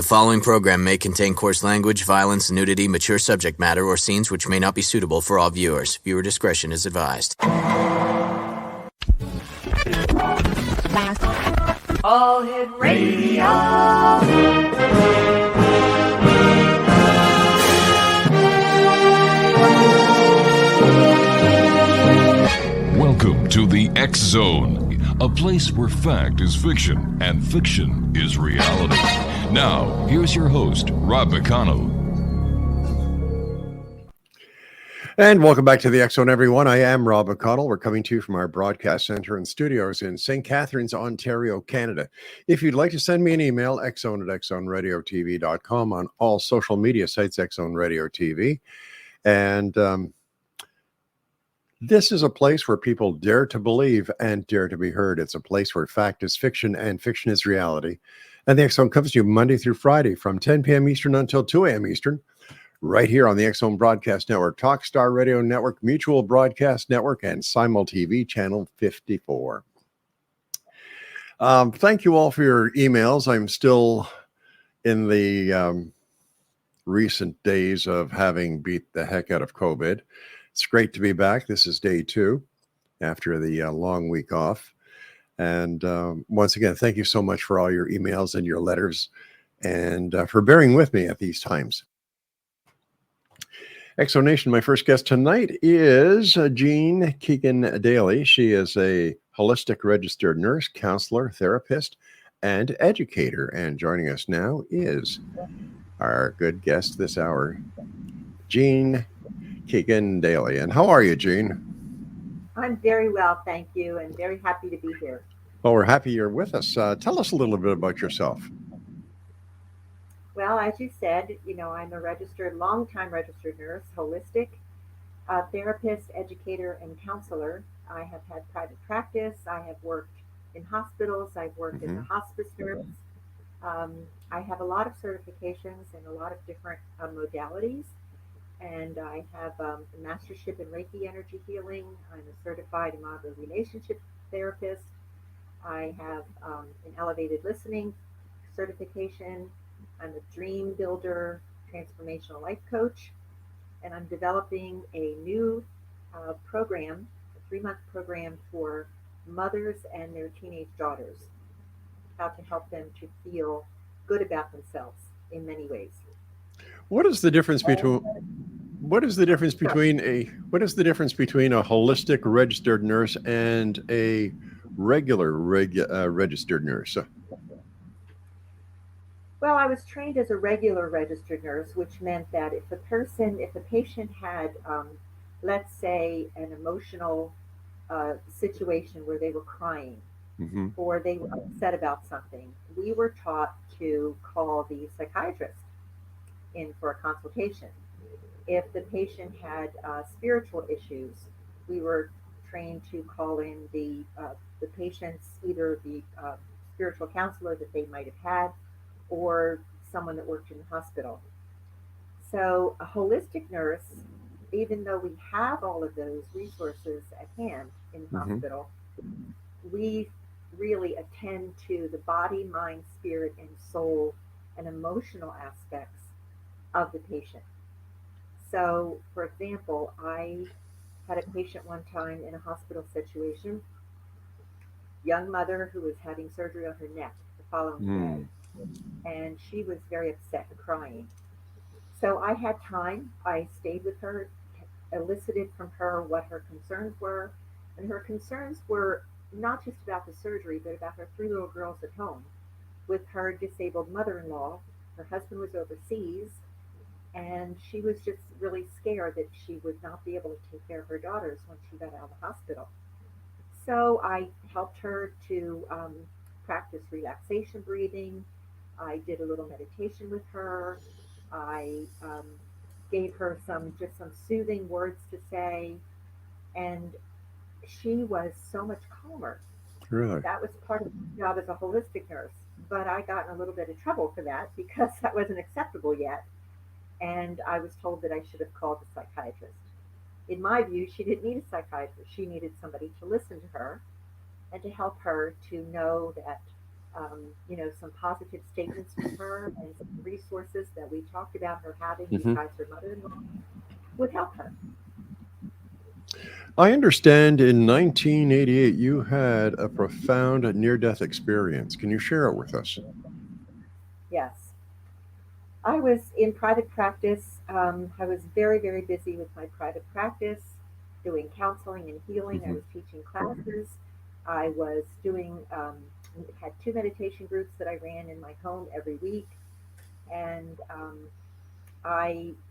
The following program may contain coarse language, violence, nudity, mature subject matter, or scenes which may not be suitable for all viewers. Viewer discretion is advised. All Hit Radio. Welcome to the X Zone, a place where fact is fiction and fiction is reality. Now, here's your host, Rob McConnell. And welcome back to the X Zone, everyone. I am Rob McConnell. We're coming to you from our broadcast center and studios in St. Catharines, Ontario, Canada. If you'd like to send me an email, xzone@xzoneradiotv.com, on all social media sites, X Zone Radio TV. And this is a place where people dare to believe and dare to be heard. It's a place where fact is fiction and fiction is reality. And the X Zone comes to you Monday through Friday from 10 p.m. Eastern until 2 a.m. Eastern, right here on the X Zone Broadcast Network, Talkstar Radio Network, Mutual Broadcast Network, and Simul TV Channel 54. Thank you all for your emails. I'm still in the recent days of having beat the heck out of COVID. It's great to be back. This is day 2 after the long week off. And once again, thank you so much for all your emails and your letters and for bearing with me at these times. Exonation, my first guest tonight is Jean Keegan-Daly. She is a holistic registered nurse, counselor, therapist, and educator. And joining us now is our good guest this hour, Jean Keegan-Daly. And how are you, Jean? I'm very well, thank you, and very happy to be here. Well, we're happy you're with us. Tell us a little bit about yourself. Well, as you said, I'm a long-time registered nurse, holistic therapist, educator, and counselor. I have had private practice. I have worked in hospitals. I've worked as a hospice nurse. I have a lot of certifications in a lot of different modalities. And I have a mastership in Reiki energy healing. I'm a certified modern relationship therapist. I have an elevated listening certification. I'm a dream builder, transformational life coach, and I'm developing a new program, a 3-month program for mothers and their teenage daughters, how to help them to feel good about themselves in many ways. What is the difference between a holistic registered nurse and a regular registered nurse? Well, I was trained as a regular registered nurse, which meant that if a patient had, let's say, an emotional situation where they were crying or they were upset about something, we were taught to call the psychiatrist in for a consultation. If the patient had spiritual issues, we were trained to call in the patient's either the spiritual counselor that they might have had or someone that worked in the hospital. So a holistic nurse, even though we have all of those resources at hand in the hospital, we really attend to the body, mind, spirit, and soul and emotional aspects of the patient. So, for example, I had a patient one time in a hospital situation, young mother who was having surgery on her neck the following day, and she was very upset and crying. So I had time. I stayed with her, elicited from her what her concerns were, and her concerns were not just about the surgery, but about her 3 little girls at home with her disabled mother-in-law. Her husband was overseas, and she was just really scared that she would not be able to take care of her daughters when she got out of the hospital. So I helped her to practice relaxation breathing. I did a little meditation with her. I gave her some soothing words to say, and she was so much calmer. Really? That was part of the job as a holistic nurse, but I got in a little bit of trouble for that because that wasn't acceptable yet. And I was told that I should have called a psychiatrist. In my view, she didn't need a psychiatrist. She needed somebody to listen to her and to help her to know that some positive statements from her and some resources that we talked about her having Hmm. besides her mother-in-law would help her. I understand in 1988 you had a profound near-death experience. Can you share it with us? Yes. I was in private practice. I was very, very busy with my private practice, doing counseling and healing. I Hmm. was teaching classes. I was had two meditation groups that I ran in my home every week. And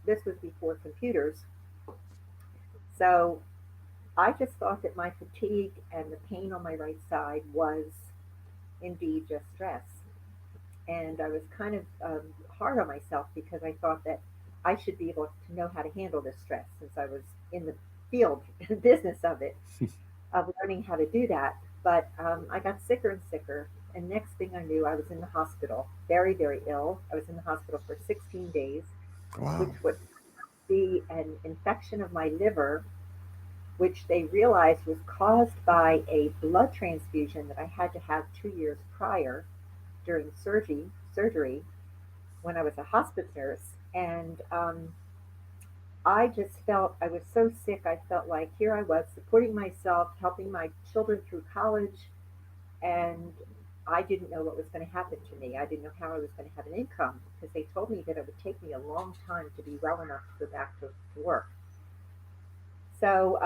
this was before computers. So I just thought that my fatigue and the pain on my right side was indeed just stress. And I was kind of hard on myself because I thought that I should be able to know how to handle this stress since I was in the field business of it, of learning how to do that. But I got sicker and sicker. And next thing I knew, I was in the hospital, very, very ill. I was in the hospital for 16 days, which Wow. would be an infection of my liver, which they realized was caused by a blood transfusion that I had to have 2 years prior during surgery when I was a hospice nurse. And I just felt I was so sick. I felt like here I was supporting myself, helping my children through college, and I didn't know what was going to happen to me. I didn't know how I was going to have an income because they told me that it would take me a long time to be well enough to go back to work. So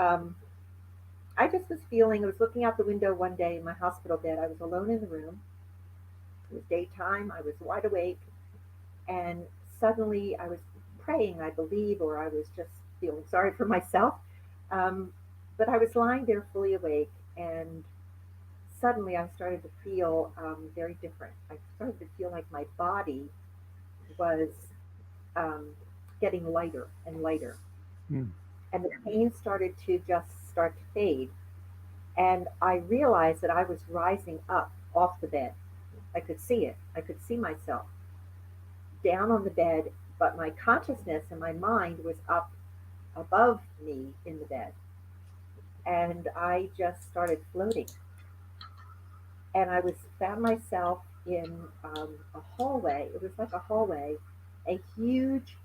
I just was feeling, I was looking out the window one day in my hospital bed. I was alone in the room. It was daytime. I was wide awake. And suddenly I was praying, I believe, or I was just feeling sorry for myself. Um, but I was lying there fully awake, and suddenly I started to feel very different. I started to feel like my body was um, getting lighter and lighter, Hmm. and the pain started to just start to fade. And I realized that I was rising up off the bed. I could see it. I could see myself down on the bed, but my consciousness and my mind was up above me in the bed. And I just started floating. And I was found myself in a hallway. It was like a hallway, a huge,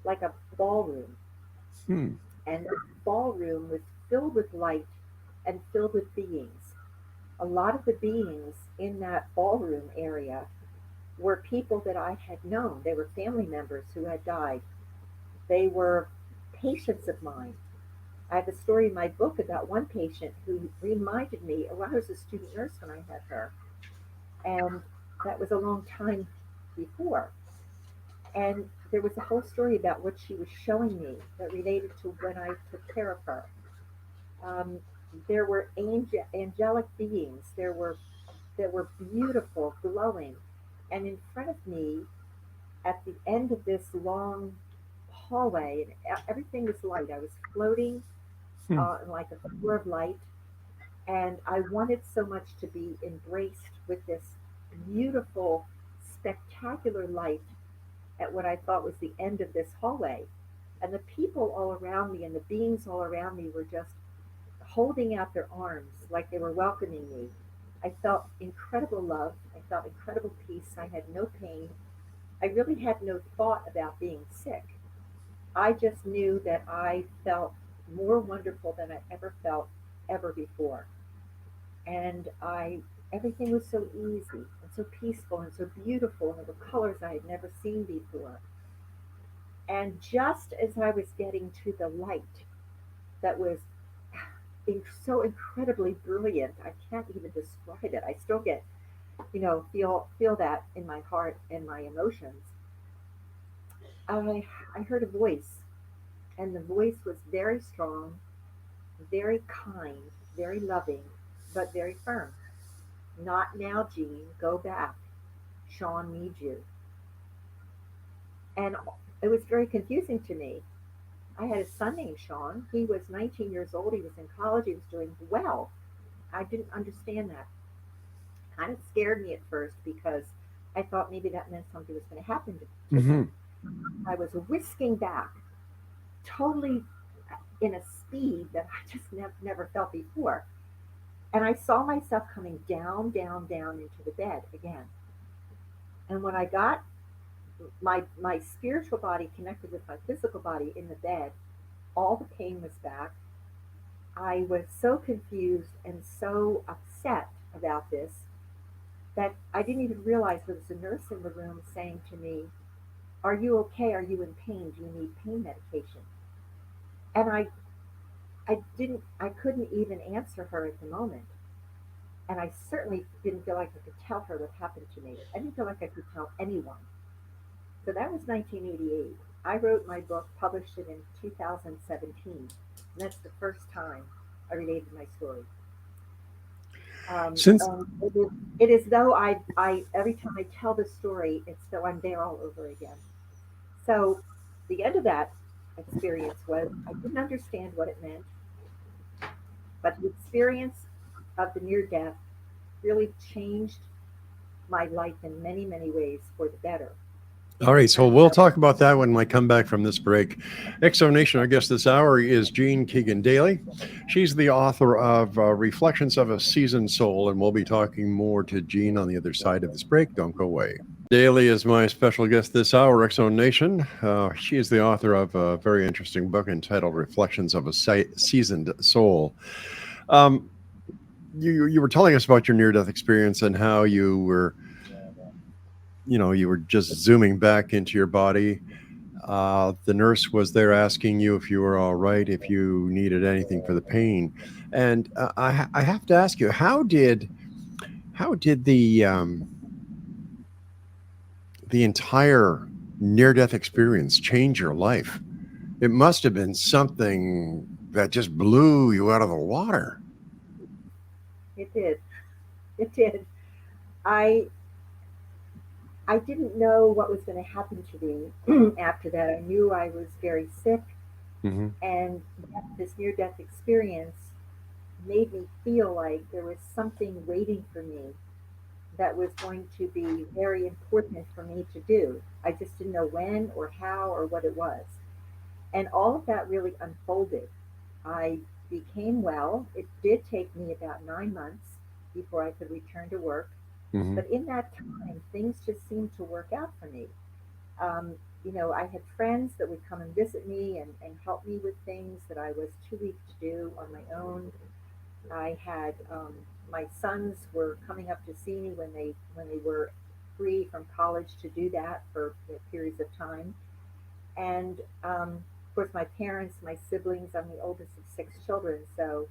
like a ballroom. Hmm. And the ballroom was filled with light and filled with beings. A lot of the beings in that ballroom area were people that I had known. They were family members who had died. They were patients of mine. I have a story in my book about one patient who reminded me, oh, I was a student nurse when I had her, and that was a long time before. And there was a whole story about what she was showing me that related to when I took care of her. Um, there were angelic beings. There were beautiful, glowing, and in front of me, at the end of this long hallway, and everything was light. I was floating Hmm. like a floor of light, and I wanted so much to be embraced with this beautiful, spectacular light at what I thought was the end of this hallway. And the people all around me and the beings all around me were just holding out their arms like they were welcoming me. I felt incredible love. I felt incredible peace. I had no pain. I really had no thought about being sick. I just knew that I felt more wonderful than I ever felt ever before. And everything was so easy and so peaceful and so beautiful, and there were colors I had never seen before. And just as I was getting to the light that was so incredibly brilliant, I can't even describe it. I still get, feel that in my heart and my emotions. I heard a voice, and the voice was very strong, very kind, very loving, but very firm. Not now, Jean. Go back. Sean needs you. And it was very confusing to me. I had a son named Sean. He was 19 years old. He was in college. He was doing well. I didn't understand that. Kind of scared me at first because I thought maybe that meant something was going to happen to him. Hmm. I was whisking back, totally in a speed that I just never felt before. And I saw myself coming down, down, down into the bed again. And when I got my spiritual body connected with my physical body in the bed, all the pain was back. I was so confused and so upset about this that I didn't even realize there was a nurse in the room saying to me, "Are you okay? Are you in pain? Do you need pain medication?" And I couldn't even answer her at the moment. And I certainly didn't feel like I could tell her what happened to me. I didn't feel like I could tell anyone. So that was 1988. I wrote my book, published it in 2017. And that's the first time I related my story. Since It is though I every time I tell the story, it's though I'm there all over again. So the end of that experience was I didn't understand what it meant, but the experience of the near death really changed my life in many, many ways for the better. All right, so And we'll so, talk about that when I come back from this break. Exonation, our guest this hour is Jean Keegan-Daly. She's the author of Reflections of a Seasoned Soul, and we'll be talking more to Jean on the other side of this break. Don't go away. Daly is my special guest this hour, Exonation. She is the author of a very interesting book entitled Reflections of a Seasoned Soul. You were telling us about your near-death experience and how you were just zooming back into your body. The nurse was there asking you if you were all right, if you needed anything for the pain. And I have to ask you, how did the entire near-death experience change your life? It must have been something that just blew you out of the water. it did. It did. I I didn't know what was going to happen to me after that. I knew I was very sick, Mm-hmm. and this near death experience made me feel like there was something waiting for me that was going to be very important for me to do. I just didn't know when or how or what it was. And all of that really unfolded. I became well. It did take me about 9 months before I could return to work. Mm-hmm. But in that time, things just seemed to work out for me. Um, I had friends that would come and visit me and help me with things that I was too weak to do on my own. I had my sons were coming up to see me when they were free from college to do that for periods of time. And of course, my parents, my siblings. I'm the oldest of six children, so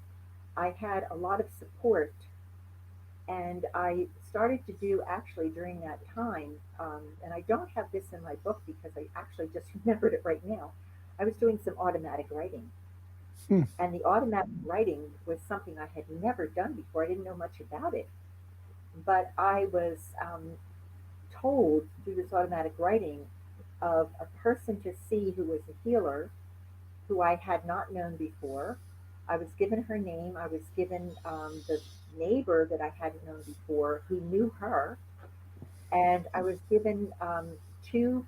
I had a lot of support. And I started to do actually during that time, and I don't have this in my book because I actually just remembered it right now. I was doing some automatic writing. Hmm. And the automatic writing was something I had never done before. I didn't know much about it. But I was told through this automatic writing of a person to see who was a healer who I had not known before. I was given her name. I was given the neighbor that I hadn't known before who knew her. And I was given two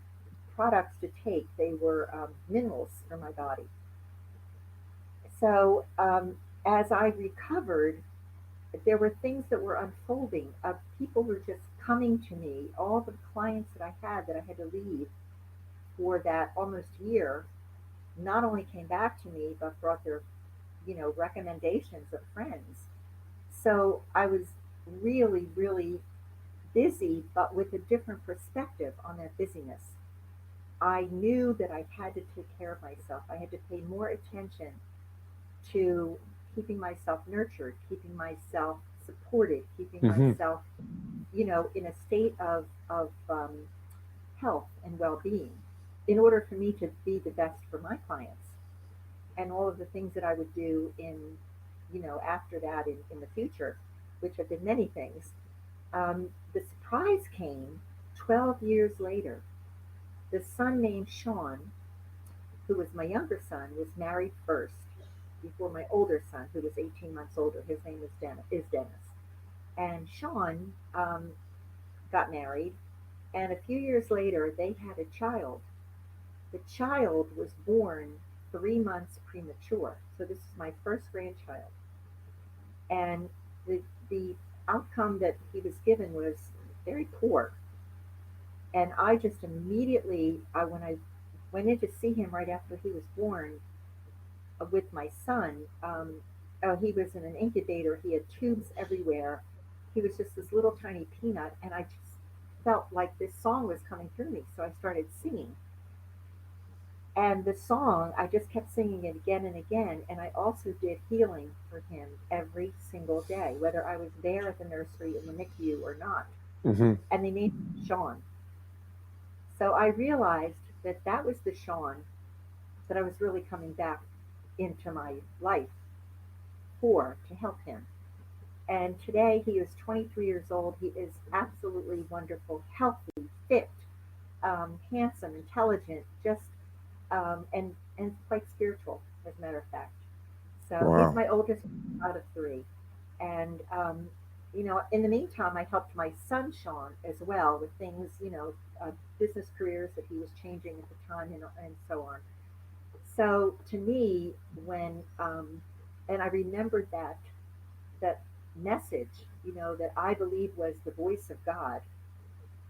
products to take. They were minerals for my body. So as I recovered, there were things that were unfolding. People were just coming to me. All the clients that I had to leave for that almost year not only came back to me but brought their recommendations of friends. So I was really, really busy, but with a different perspective on that busyness. I knew that I had to take care of myself. I had to pay more attention to keeping myself nurtured, keeping myself supported, keeping Mm-hmm. myself, in a state of health and well-being in order for me to be the best for my clients and all of the things that I would do after that in the future, which have been many things. The surprise came 12 years later. The son named Sean, who was my younger son, was married first before my older son, who was 18 months older. His name is Dennis. And Sean got married, and a few years later, they had a child. The child was born 3 months premature. So this is my first grandchild. And the outcome that he was given was very poor. And I just immediately, when I went in to see him right after he was born with my son, he was in an incubator. He had tubes everywhere. He was just this little tiny peanut, and I just felt like this song was coming through me. So I started singing. And the song, I just kept singing it again and again. And I also did healing for him every single day, whether I was there at the nursery in the NICU or not. Mm-hmm. And they named him Sean. So I realized that that was the Sean that I was really coming back into my life for, to help him. And today he is 23 years old. He is absolutely wonderful, healthy, fit, handsome, intelligent, just and quite spiritual, as a matter of fact. So he's Wow. my oldest out of three. And in the meantime, I helped my son Sean as well with things, business careers that he was changing at the time, and so on. So to me, when and I remembered that message, that I believe was the voice of God,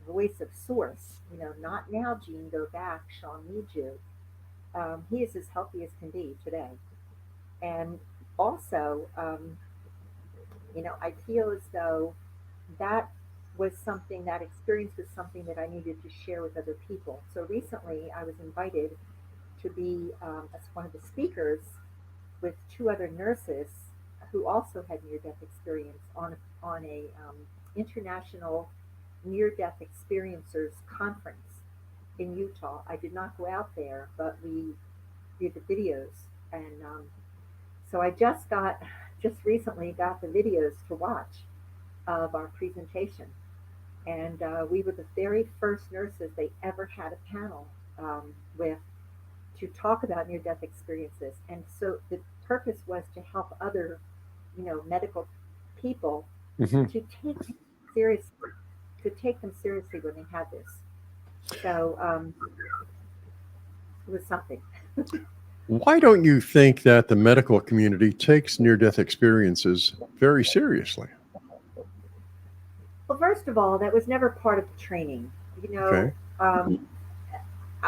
voice of Source. Not now, Gene, go back. Sean needs you. He is as healthy as can be today, and also, I feel as though that that experience was something that I needed to share with other people. So recently, I was invited to be as one of the speakers with two other nurses who also had near-death experience on a international near-death experiencers conference in Utah. I did not go out there, but we did the videos, and so I just recently got the videos to watch of our presentation, and we were the very first nurses they ever had a panel with to talk about near-death experiences. And so the purpose was to help other, medical people Mm-hmm. to seriously, take them seriously when they had this. So it was something. Why don't you think that the medical community takes near-death experiences very seriously? Well, first of all, that was never part of the training. You know, Okay. um,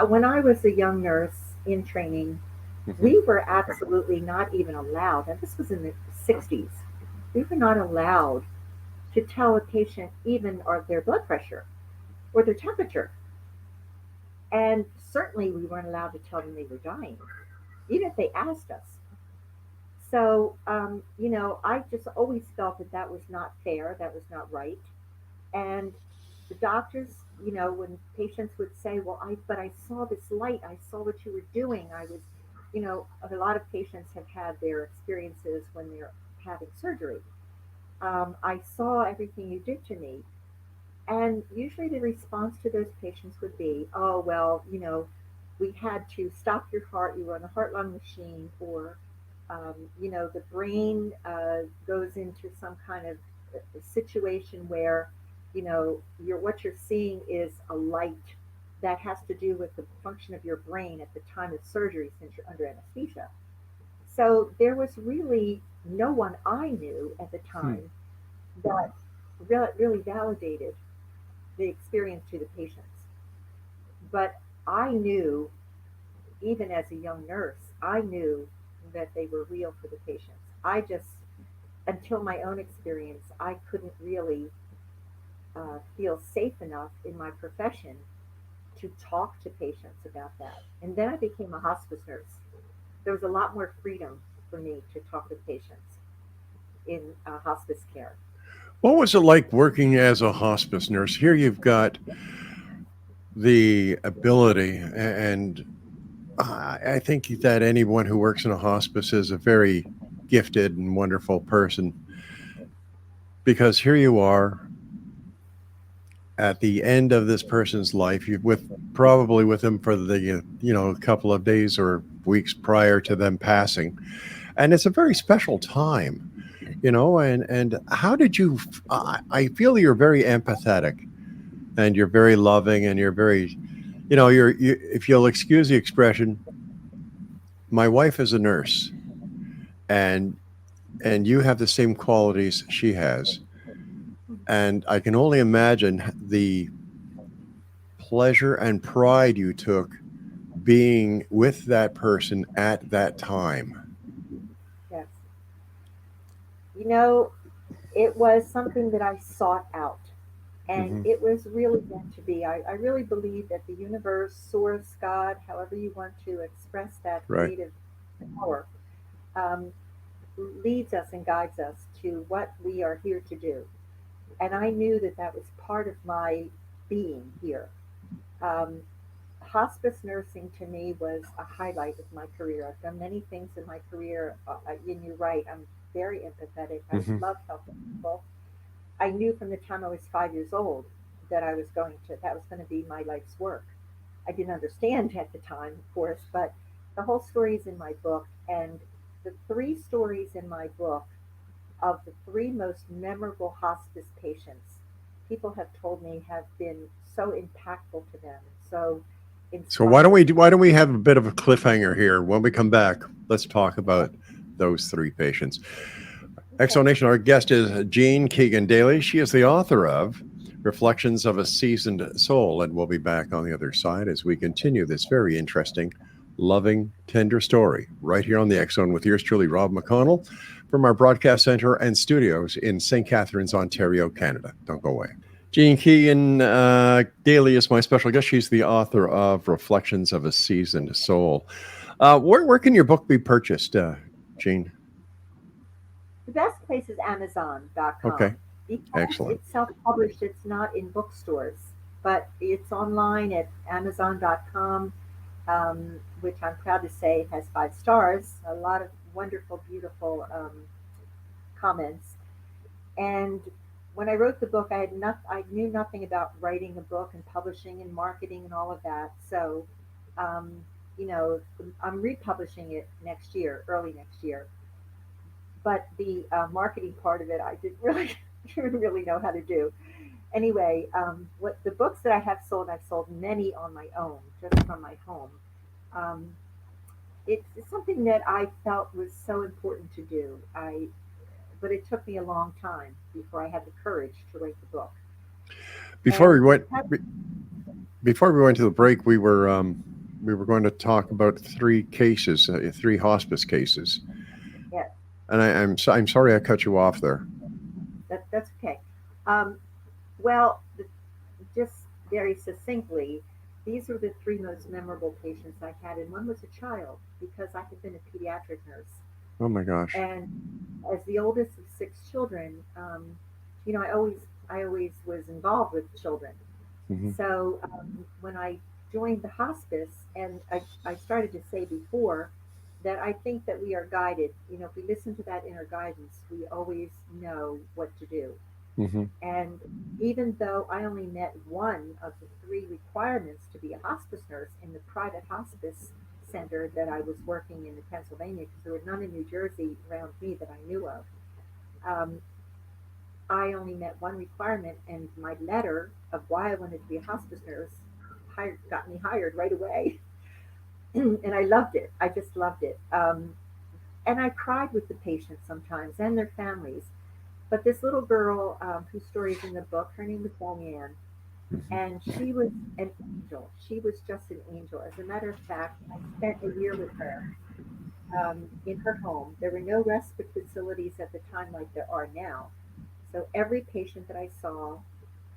when I was a young nurse in training, Mm-hmm. we were absolutely not even allowed, and this was in the 60s, we were not allowed to tell a patient even or their blood pressure or their temperature. And certainly we weren't allowed to tell them they were dying, even if they asked us. So, I just always felt that that was not fair, that was not right. And the doctors, when patients would say, well, but I saw this light, I saw what you were doing. I was, a lot of patients have had their experiences when they're having surgery. I saw everything you did to me. And usually the response to those patients would be, oh, well, we had to stop your heart, you were on a heart lung machine, or, the brain goes into some kind of situation where, what you're seeing is a light that has to do with the function of your brain at the time of surgery since you're under anesthesia. So there was really no one I knew at the Hmm. time that really validated the experience to the patients. But I knew, even as a young nurse, I knew that they were real for the patients. I just, until my own experience, I couldn't really feel safe enough in my profession to talk to patients about that. And then I became a hospice nurse. There was a lot more freedom for me to talk with patients in hospice care. What was it like working as a hospice nurse? Here you've got the ability, and I think that anyone who works in a hospice is a very gifted and wonderful person, because here you are at the end of this person's life. You with probably with them for the couple of days or weeks prior to them passing, and it's a very special time. And how did you? I feel you're very empathetic, and you're very loving, and you're very, if you'll excuse the expression, my wife is a nurse, and and you have the same qualities she has. And I can only imagine the pleasure and pride you took being with that person at that time. Yes. You know, it was something that I sought out. And Hmm. it was really meant to be. I really believe that the universe, source, God, however you want to express that Right. creative power, um, leads us and guides us to what we are here to do. And I knew that that was part of my being here. Um, Hospice nursing to me was a highlight of my career. I've done many things in my career, and you're right, I'm very empathetic. I Hmm. love helping people. I knew from the time I was 5 years old that that was going to be my life's work. I didn't understand at the time, of course, but the whole story is in my book. And the three stories in my book of the three most memorable hospice patients, people have told me have been so impactful to them, so So inspiring. why don't we have a bit of a cliffhanger here? When we come back, let's talk about those three patients. Okay. Explanation. Our guest is Jean Keegan-Daly. She is the author of Reflections of a Seasoned Soul, and we'll be back on the other side as we continue this very interesting, loving, tender story right here on the X Zone with yours truly, Rob McConnell, from our broadcast center and studios in St. Catharines, Ontario, Canada. Don't go away. Jean Keegan-Daly is my special guest. She's the author of Reflections of a Seasoned Soul. Where can your book be purchased, Jean? The best place is Amazon.com Okay, because excellent. it's self published, it's not in bookstores, but it's online at Amazon.com, which I'm proud to say has 5 stars, a lot of wonderful, beautiful comments. And when I wrote the book, I knew nothing about writing a book and publishing and marketing and all of that. So, um, you know, I'm republishing it next year, early next year. But the marketing part of it, I didn't really didn't really know how to do. Anyway, what the books that I have sold, I've sold many on my own, just from my home. Um, it's something that I felt was so important to do. But it took me a long time before I had the courage to write the book. Before we And went before we went to the break, we were going to talk about three cases, three hospice cases, yeah, and I'm sorry I cut you off there. that's okay. Um, well, just very succinctly, these were the three most memorable patients I had, and one was a child because I had been a pediatric nurse. Oh my gosh. And as the oldest of 6 children, you know, I always was involved with children. Hmm. So when I joined the hospice, and I started to say before that I think that we are guided. You know, if we listen to that inner guidance, we always know what to do. Hmm. And even though I only met one of the three requirements to be a hospice nurse in the private hospice center that I was working in Pennsylvania, because there were none in New Jersey around me that I knew of, um, I only met one requirement, and my letter of why I wanted to be a hospice nurse got me hired right away. And I loved it. I just loved it. And I cried with the patients sometimes and their families. But this little girl, whose story is in the book, her name was Diane, Hmm. and she was an angel. She was just an angel. As a matter of fact, I spent a year with her in her home. There were no respite facilities at the time like there are now. So every patient that I saw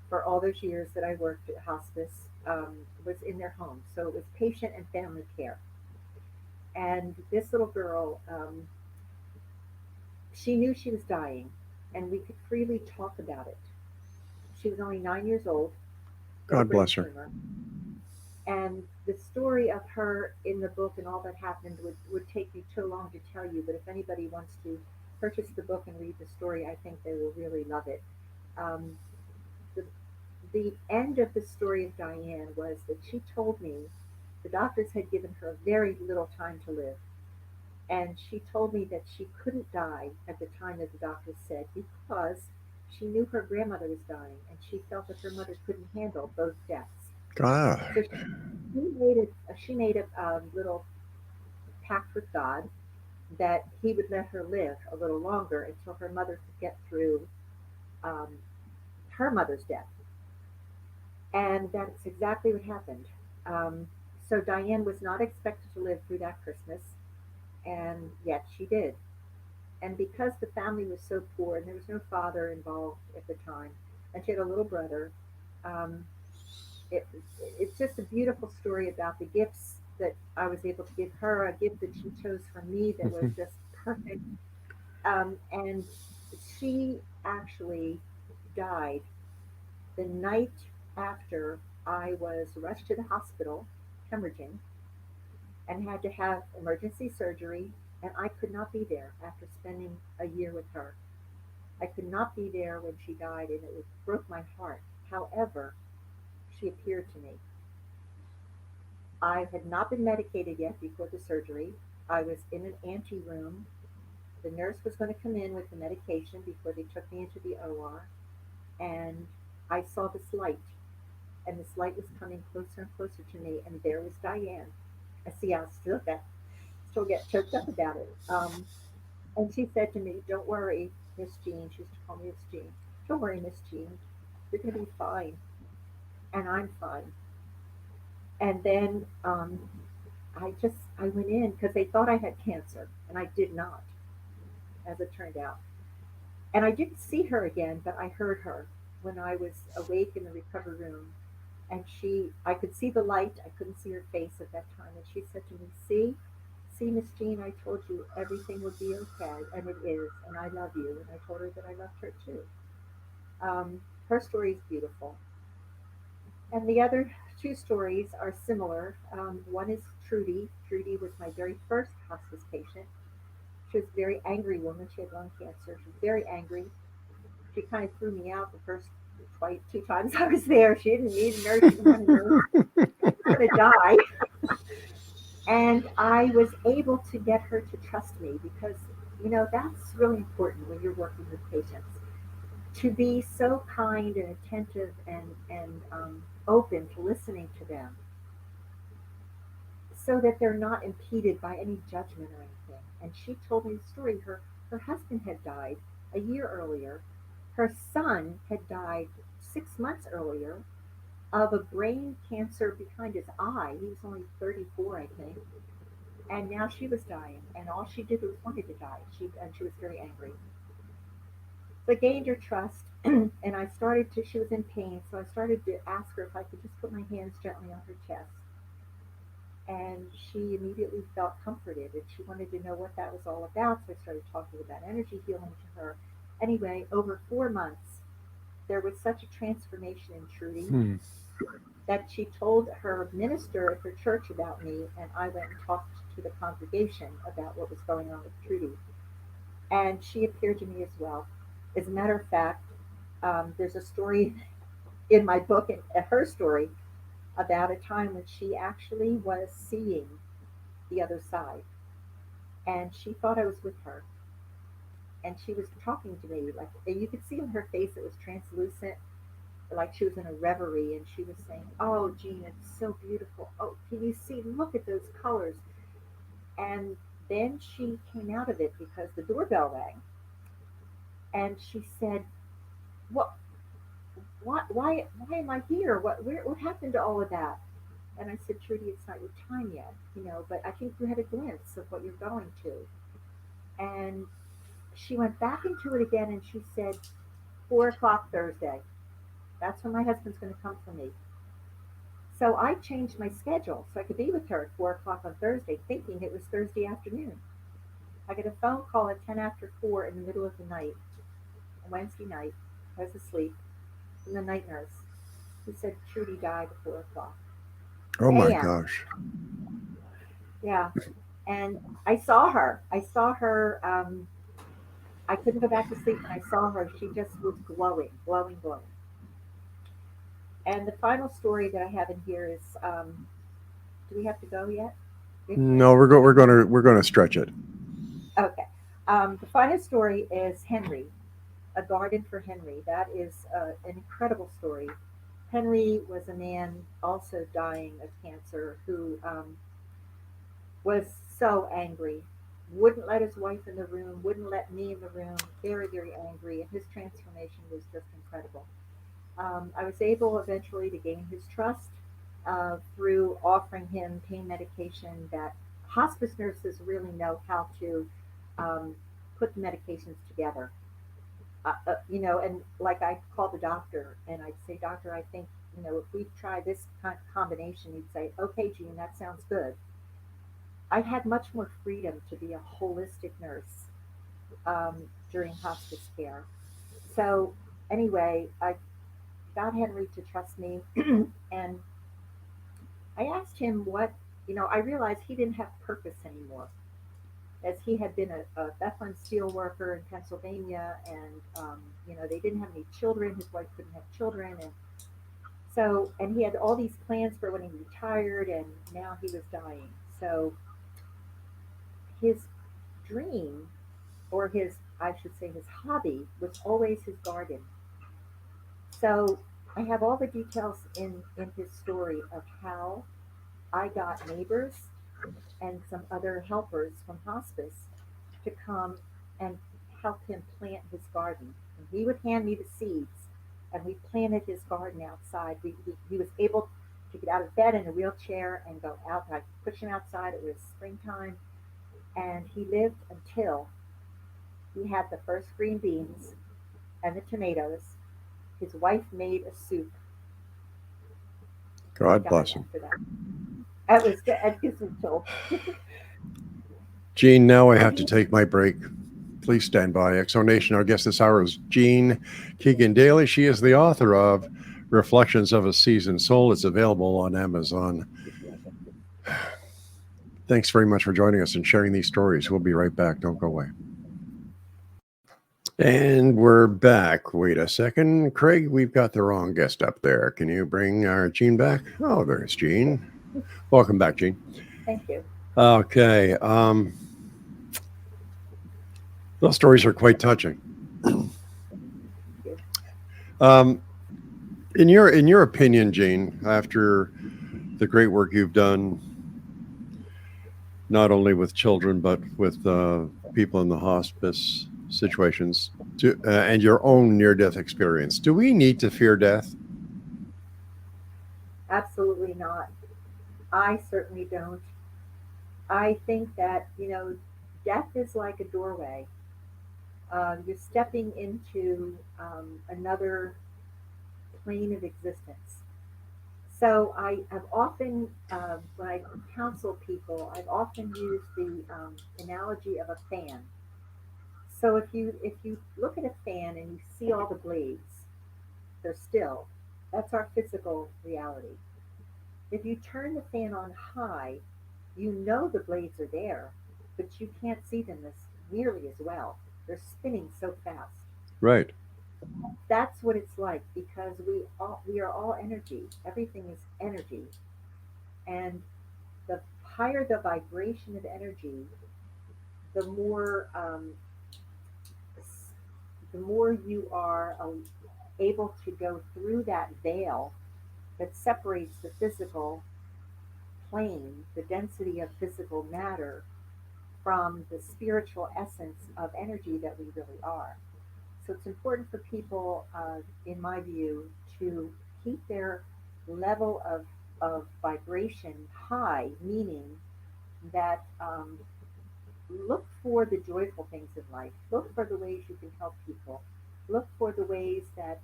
for all those years that I worked at hospice was in their home. So it was patient and family care. And this little girl, she knew she was dying, and we could freely talk about it. She was only 9 years old, got a God brain bless her. tumor. And the story of her in the book and all that happened would take me too long to tell you, but if anybody wants to purchase the book and read the story, I think they will really love it. Um, the, the end of the story of Diane was that she told me the doctors had given her very little time to live. And she told me that she couldn't die at the time that the doctors said because she knew her grandmother was dying and she felt that her mother couldn't handle both deaths. God. So she made a little pact with God that he would let her live a little longer until her mother could get through um, her mother's death. And that's exactly what happened. Um, so Diane was not expected to live through that Christmas, and yet she did. And because the family was so poor and there was no father involved at the time, and she had a little brother, um, it, it's just a beautiful story about the gifts that I was able to give her, a gift that she chose for me that was just perfect. And she actually died the night after I was rushed to the hospital, hemorrhaging, and had to have emergency surgery. And I could not be there after spending a year with her. I could not be there when she died, and it broke my heart. However, she appeared to me. I had not been medicated yet before the surgery. I was in an ante room. The nurse was going to come in with the medication before they took me into the OR, and I saw this light, and this light was coming closer and closer to me, and there was Diane. I see, I still get choked up about it. And she said to me, "Don't worry, Miss Jean." She used to call me Miss Jean. "Don't worry, Miss Jean. You're going to be fine." And I'm fine. And then I went in because they thought I had cancer, and I did not, as it turned out. And I didn't see her again, but I heard her when I was awake in the recovery room. And I could see the light. I couldn't see her face at that time. And she said to me, see, Miss Jean, I told you everything would be okay, and it is, and I love you." And I told her that I loved her too. Her story is beautiful. And the other two stories are similar. One is Trudy. Trudy was my very first hospice patient. She was a very angry woman. She had lung cancer. She was very angry. She kind of threw me out the first two times I was there. She didn't need a nurse. She didn't want a nurse. She was going to die. And I was able to get her to trust me because, that's really important when you're working with patients. To be so kind and attentive and open to listening to them so that they're not impeded by any judgment or anything. And she told me the story. Her husband had died a year earlier. Her son had died 6 months earlier of a brain cancer behind his eye. He was only 34, I think. And now she was dying, and all she did was wanted to die. She was very angry. So I gained her trust, and she was in pain, so I started to ask her if I could just put my hands gently on her chest. And she immediately felt comforted, and she wanted to know what that was all about. So I started talking about energy healing to her. Anyway, over 4 months, there was such a transformation in Trudy that she told her minister at her church about me, and I went and talked to the congregation about what was going on with Trudy. And she appeared to me as well. As a matter of fact, there's a story in my book, and her story, about a time when she actually was seeing the other side, and she thought I was with her, and she was talking to me like you could see on her face it was translucent, like she was in a reverie, and she was saying, "Oh, Jean, it's so beautiful. Oh, can you see? Look at those colors." And then she came out of it because the doorbell rang, and she said, "What? Why am I here? What happened to all of that?" And I said, "Trudy, it's not your time yet, but I think you had a glimpse of what you're going to." And she went back into it again, and she said, 4 o'clock Thursday. That's when my husband's going to come for me. So I changed my schedule so I could be with her at 4 o'clock on Thursday, thinking it was Thursday afternoon. I get a phone call at 10 after 4 in the middle of the night, on Wednesday night. I was asleep, from the night nurse, who said Trudy died at 4 o'clock Oh my a.m. gosh. Yeah. And I saw her. I couldn't go back to sleep when I saw her. She just was glowing, glowing, glowing. And the final story that I have in here is, do we have to go yet? No, we're going to stretch it. Okay. The final story is Henry, A Garden for Henry. That is an incredible story. Henry was a man also dying of cancer who was so angry wouldn't let his wife in the room, wouldn't let me in the room, very, very angry, and his transformation was just incredible. I was able eventually to gain his trust through offering him pain medication that hospice nurses really know how to um, put the medications together. And like I call the doctor and I'd say, Doctor, I think, if we try this combination, he'd say, okay, Gene, that sounds good. I had much more freedom to be a holistic nurse during hospice care. So, anyway, I got Henry to trust me, and I asked him I realized he didn't have purpose anymore, as he had been a Bethlehem steel worker in Pennsylvania, and they didn't have any children. His wife couldn't have children, and he had all these plans for when he retired, and now he was dying. So his dream, or I should say, his hobby, was always his garden. So I have all the details in his story of how I got neighbors and some other helpers from hospice to come and help him plant his garden. And he would hand me the seeds, and we planted his garden outside. He was able to get out of bed in a wheelchair and go out. I pushed him outside. It was springtime, and he lived until he had the first green beans and the tomatoes. His wife made a soup. He God died bless him. after that. That gives me chills. Gene, now I So have to he, take my break. Please stand by. Exonation, our guest this hour is Jean Keegan-Daly. She is the author of Reflections of a Seasoned Soul. It's available on Amazon. Thanks very much for joining us and sharing these stories. We'll be right back. Don't go away. And we're back. Wait a second. Craig, we've got the wrong guest up there. Can you bring our Jean back? Oh, there's Jean. Welcome back, Jean. Thank you. Okay. Those stories are quite touching. In your opinion, Jean, after the great work you've done, not only with children but with people in the hospice situations, and your own near-death experience, do we need to fear death? Absolutely not. I certainly don't. I think that, death is like a doorway. You're stepping into another plane of existence. So I have often, when I counsel people, I've often used the analogy of a fan. So if you look at a fan and you see all the blades, they're still. That's our physical reality. If you turn the fan on high, you know the blades are there, but you can't see them as nearly as well. They're spinning so fast. Right. That's what it's like, because we are all energy. Everything is energy, and the higher the vibration of energy, the more you are able to go through that veil that separates the physical plane, the density of physical matter, from the spiritual essence of energy that we really are. So it's important for people, in my view, to keep their level of vibration high, meaning that look for the joyful things in life, look for the ways you can help people, look for the ways that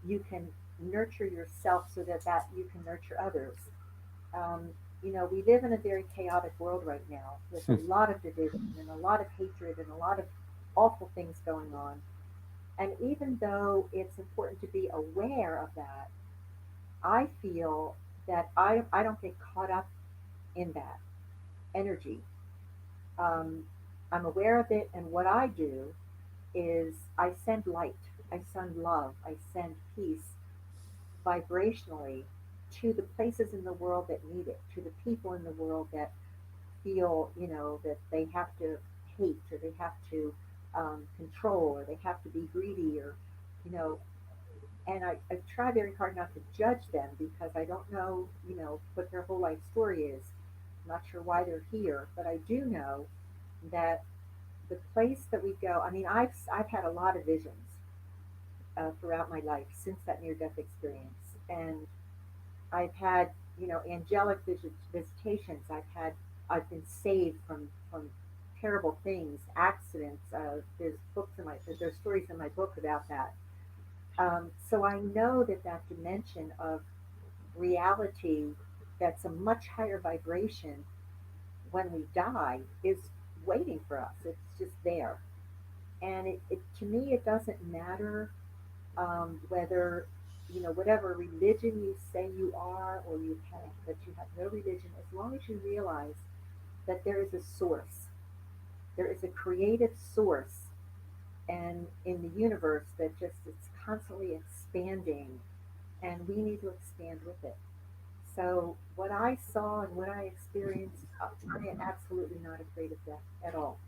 you can nurture yourself so that you can nurture others. Um, we live in a very chaotic world right now with a lot of division and a lot of hatred and a lot of awful things going on. And even though it's important to be aware of that, I feel that I don't get caught up in that energy. Um, I'm aware of it, and what I do is I send light, I send love, I send peace vibrationally to the places in the world that need it, to the people in the world that feel, that they have to hate, or they have to control, or they have to be greedy, or, you know, and I try very hard not to judge them, because I don't know, what their whole life story is. I'm not sure why they're here, but I do know that the place that we go, I mean, I've had a lot of visions throughout my life since that near-death experience. And I've had, angelic visitations. I've been saved from terrible things, accidents. There's stories in my book about that. So I know that that dimension of reality, that's a much higher vibration when we die, is waiting for us. It's just there. And to me, it doesn't matter whether, whatever religion you say you are, or that you have no religion, as long as you realize that there is a source, there is a creative source, and in the universe that just it's constantly expanding, and we need to expand with it. So what I saw and what I experienced, I am absolutely not afraid of death at all.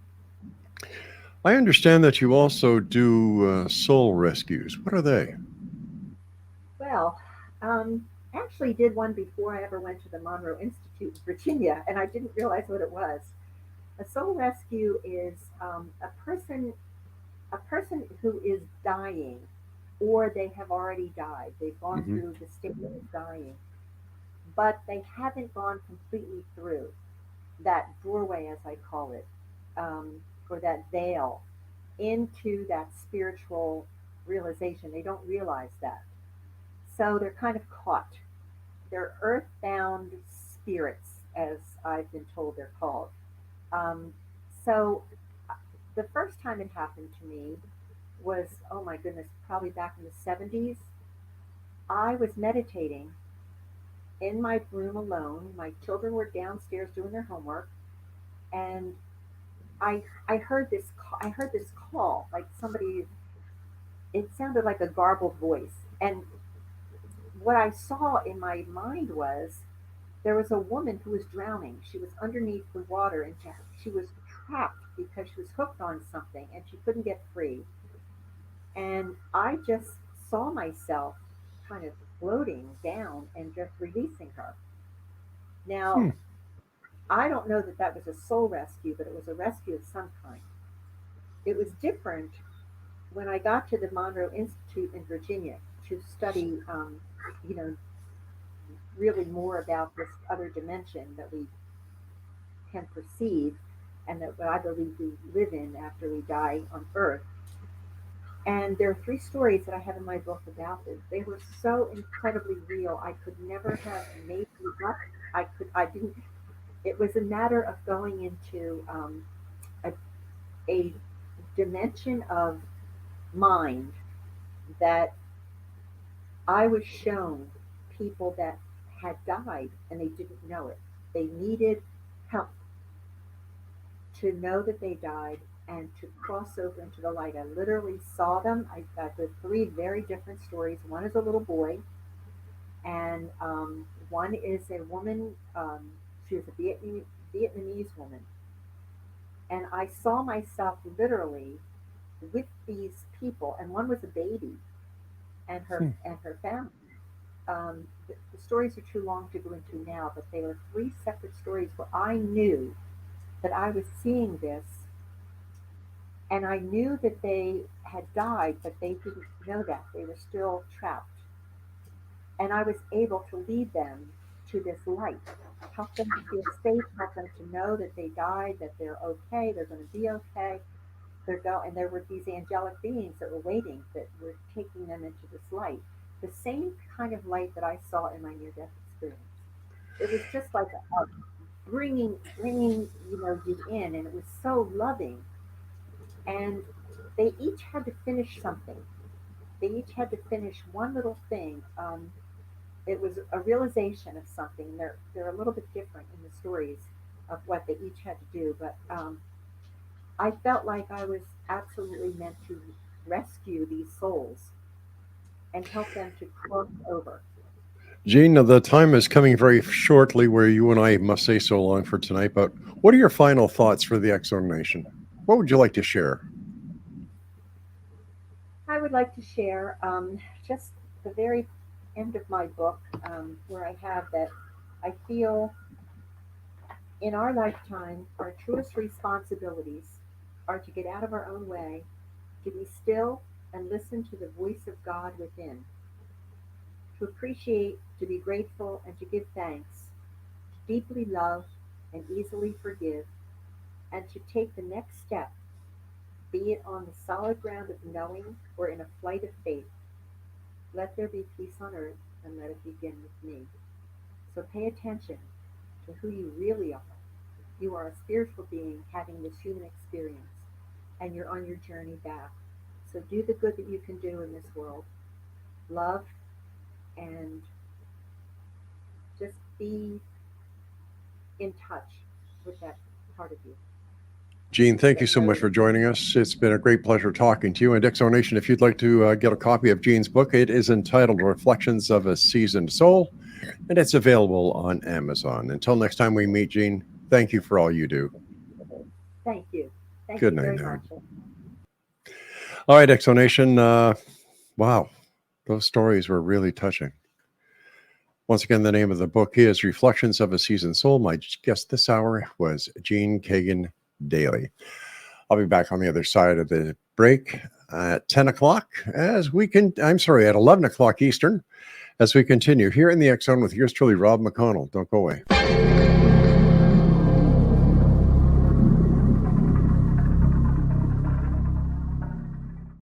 I understand that you also do soul rescues. What are they? Well, actually did one before I ever went to the Monroe Institute in Virginia, and I didn't realize what it was. A soul rescue is a person who is dying, or they have already died. They've gone Hmm. through the state of dying, but they haven't gone completely through that doorway, as I call it, or that veil into that spiritual realization. They don't realize that. So they're kind of caught. They're earthbound spirits, as I've been told they're called. Um, so the first time it happened to me was, oh my goodness, probably back in the 70s. I was meditating in my room alone. My children were downstairs doing their homework, and I heard this call, like somebody. It sounded like a garbled voice, and what I saw in my mind was there was a woman who was drowning. She was underneath the water, and she was trapped because she was hooked on something and she couldn't get free. And I just saw myself kind of floating down and just releasing her. Now, Hmm. I don't know that that was a soul rescue, but it was a rescue of some kind. It was different when I got to the Monroe Institute in Virginia to study, you know, really more about this other dimension that we can perceive and that I believe we live in after we die on Earth. And there are three stories that I have in my book about this. They were so incredibly real. I could never have made these up. I didn't. It was a matter of going into a, a dimension of mind that I was shown people that had died and they didn't know it. They needed help to know that they died and to cross over into the light. I literally saw them. I got the three very different stories. One is a little boy, and one is a woman. She was a Vietnamese woman, and I saw myself literally with these people. And one was a baby, Hmm. and her family. The stories are too long to go into now, but they were three separate stories where I knew that I was seeing this, and I knew that they had died, but they didn't know that. They were still trapped. And I was able to lead them to this light, help them to feel safe, help them to know that they died, that they're okay, they're going to be okay. And there were these angelic beings that were waiting, that were taking them into this light. The same kind of light that I saw in my near-death experience. It was just like a bringing you in, and it was so loving. And they each had to finish something. They each had to finish one little thing. It was a realization of something. They're a little bit different in the stories of what they each had to do, but I felt like I was absolutely meant to rescue these souls and help them to cross over. Gene, the time is coming very shortly where you and I must say so long for tonight, but what are your final thoughts for the X Zone Nation? What would you like to share? I would like to share just the very end of my book, where I have that I feel In our lifetime, our truest responsibilities are to get out of our own way, to be still and listen to the voice of God within, to appreciate, to be grateful, and to give thanks, to deeply love and easily forgive, and to take the next step, be it on the solid ground of knowing or in a flight of faith. Let there be peace on earth, and let it begin with me. So pay attention to who you really are. You are a spiritual being having this human experience, and you're on your journey back. So do the good that you can do in this world. Love and just be in touch with that part of you. Gene, thank you so much for joining us. It's been a great pleasure talking to you. And Exo Nation, if you'd like to get a copy of Gene's book, it is entitled Reflections of a Seasoned Soul, and it's available on Amazon. Until next time we meet, Gene, thank you for all you do. Thank you. Thank Good you very night much. All right, Exo Nation. Wow, those stories were really touching. Once again, the name of the book is Reflections of a Seasoned Soul. My guest this hour was Gene Keegan-Daly. I'll be back on the other side of the break at 10 o'clock at 11 o'clock Eastern as we continue here in the X Zone with yours truly, Rob McConnell. Don't go away.